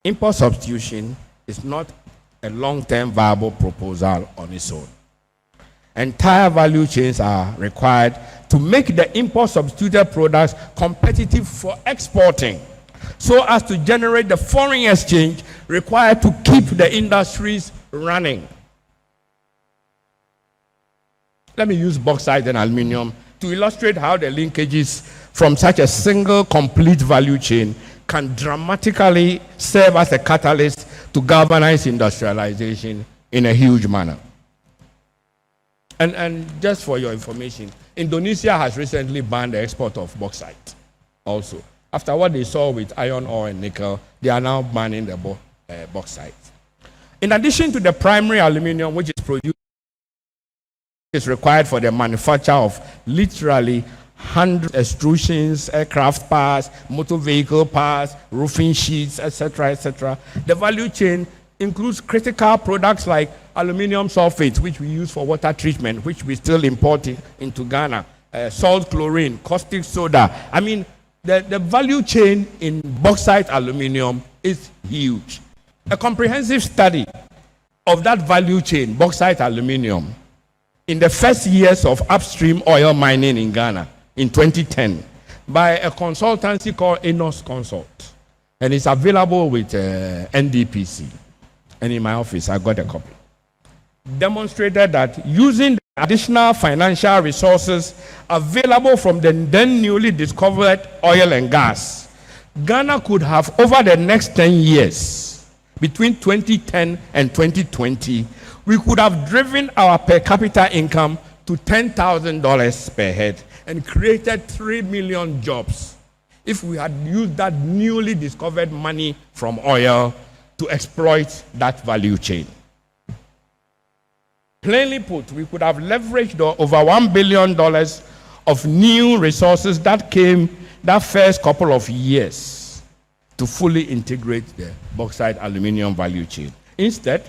Import substitution is not a long-term viable proposal on its own. Entire value chains are required to make the import substituted products competitive for exporting, so as to generate the foreign exchange required to keep the industries running. Let me use bauxite and aluminium to illustrate how the linkages from such a single complete value chain can dramatically serve as a catalyst to galvanize industrialization in a huge manner. And just for your information, Indonesia has recently banned the export of bauxite also. After what they saw with iron ore and nickel, they are now banning the bauxite. In addition to the primary aluminium, which is produced, is required for the manufacture of literally hundreds of extrusions, aircraft parts, motor vehicle parts, roofing sheets, etc., etc. The value chain includes critical products like aluminium sulfate, which we use for water treatment, which we still import into Ghana, salt chlorine, caustic soda. I mean, the value chain in bauxite aluminium is huge. A comprehensive study of that value chain, bauxite aluminium, in the first years of upstream oil mining in Ghana in 2010 by a consultancy called Enos Consult, and it's available with NDPC, and in my office I got a copy, demonstrated that using the additional financial resources available from the then newly discovered oil and gas, Ghana could have, over the next 10 years, between 2010 and 2020, we could have driven our per capita income to $10,000 per head and created 3 million jobs if we had used that newly discovered money from oil to exploit that value chain. Plainly put, we could have leveraged over $1 billion of new resources that came that first couple of years to fully integrate the bauxite aluminium value chain. Instead,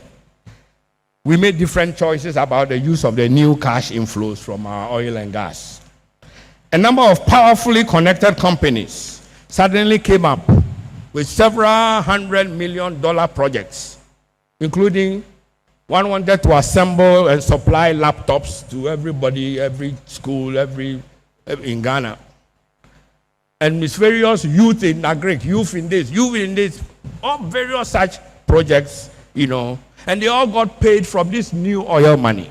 we made different choices about the use of the new cash inflows from our oil and gas. A number of powerfully connected companies suddenly came up with several $100 million projects, including one wanted to assemble and supply laptops to everybody, every school, in Ghana. And with various youth in agric, youth in this, all various such projects, and they all got paid from this new oil money.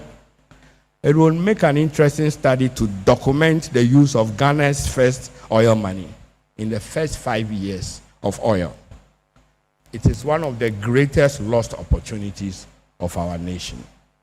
It will make an interesting study to document the use of Ghana's first oil money in the first 5 years of oil. It is one of the greatest lost opportunities of our nation.